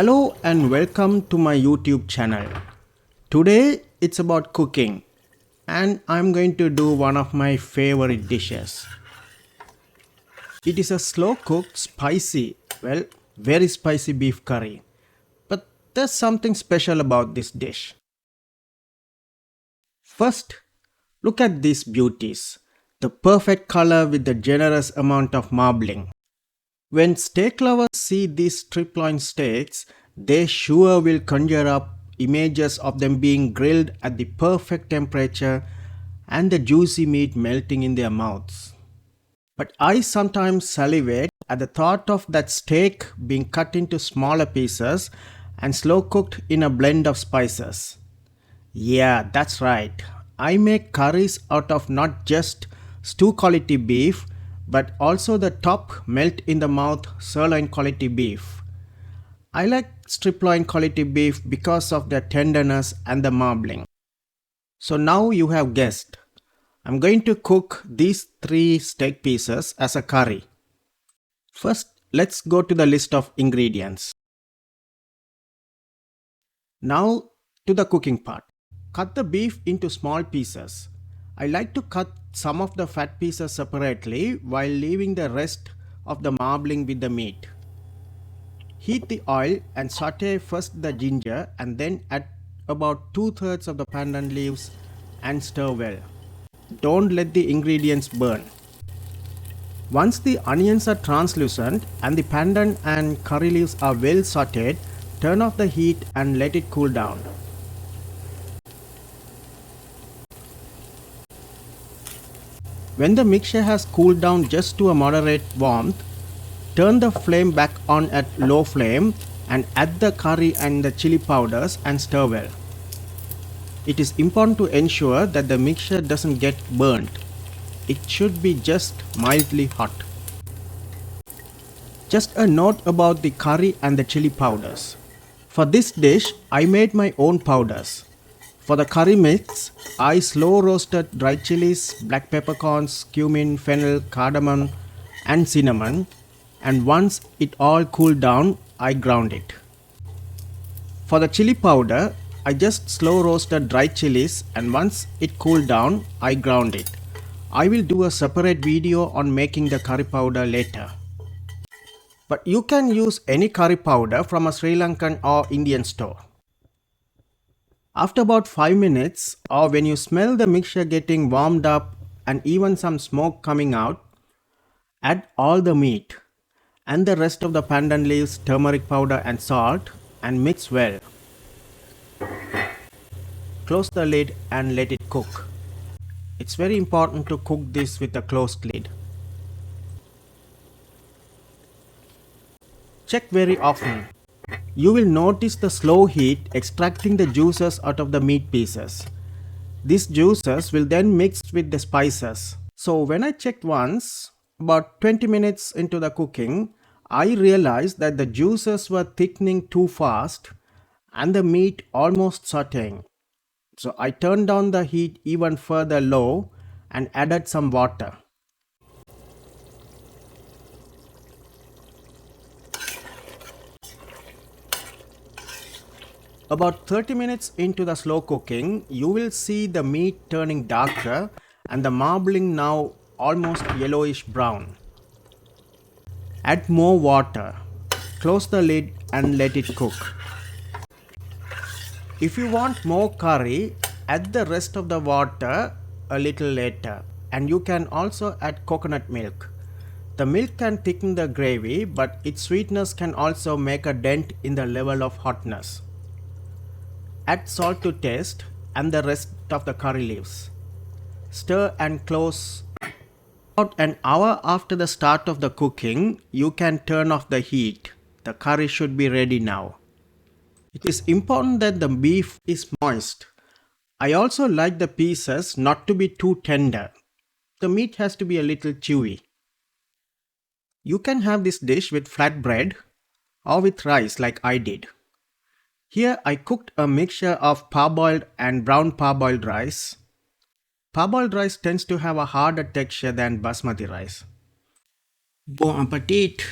Hello and welcome to my YouTube channel. Today it's about cooking and I'm going to do one of my favorite dishes. It is a slow cooked very spicy beef curry. But there's something special about this dish. First, look at these beauties. The perfect color with the generous amount of marbling. When steak lovers see these striploin steaks, they sure will conjure up images of them being grilled at the perfect temperature and the juicy meat melting in their mouths. But I sometimes salivate at the thought of that steak being cut into smaller pieces and slow cooked in a blend of spices. Yeah, that's right. I make curries out of not just stew quality beef, but also the top melt in the mouth sirloin quality beef. I like striploin quality beef because of their tenderness and the marbling. So now you have guessed. I'm going to cook these three steak pieces as a curry. First, let's go to the list of ingredients. Now to the cooking part. Cut the beef into small pieces. I like to cut some of the fat pieces separately while leaving the rest of the marbling with the meat. Heat the oil and saute first the ginger and then add about 2/3 of the pandan leaves and stir well. Don't let the ingredients burn. Once the onions are translucent and the pandan and curry leaves are well sauteed, turn off the heat and let it cool down. When the mixture has cooled down just to a moderate warmth, turn the flame back on at low flame and add the curry and the chili powders and stir well. It is important to ensure that the mixture doesn't get burnt. It should be just mildly hot. Just a note about the curry and the chili powders. For this dish, I made my own powders. For the curry mix, I slow roasted dried chilies, black peppercorns, cumin, fennel, cardamom and cinnamon, and once it all cooled down, I ground it. For the chili powder, I just slow roasted dried chilies and once it cooled down, I ground it. I will do a separate video on making the curry powder later. But you can use any curry powder from a Sri Lankan or Indian store. After about 5 minutes or when you smell the mixture getting warmed up and even some smoke coming out, add all the meat and the rest of the pandan leaves, turmeric powder and salt and mix well. Close the lid and let it cook. It's very important to cook this with a closed lid. Check very often. You will notice the slow heat extracting the juices out of the meat pieces. These juices will then mix with the spices. So when I checked once, about 20 minutes into the cooking, I realized that the juices were thickening too fast and the meat almost sauteing. So I turned down the heat even further low and added some water. About 30 minutes into the slow cooking, you will see the meat turning darker and the marbling now almost yellowish brown. Add more water. Close the lid and let it cook. If you want more curry, add the rest of the water a little later. And you can also add coconut milk. The milk can thicken the gravy, but its sweetness can also make a dent in the level of hotness. Add salt to taste and the rest of the curry leaves. Stir and close. About an hour after the start of the cooking, you can turn off the heat. The curry should be ready now. It is important that the beef is moist. I also like the pieces not to be too tender. The meat has to be a little chewy. You can have this dish with flat bread or with rice like I did. Here I cooked a mixture of parboiled and brown parboiled rice. Parboiled rice tends to have a harder texture than basmati rice. Bon appetit!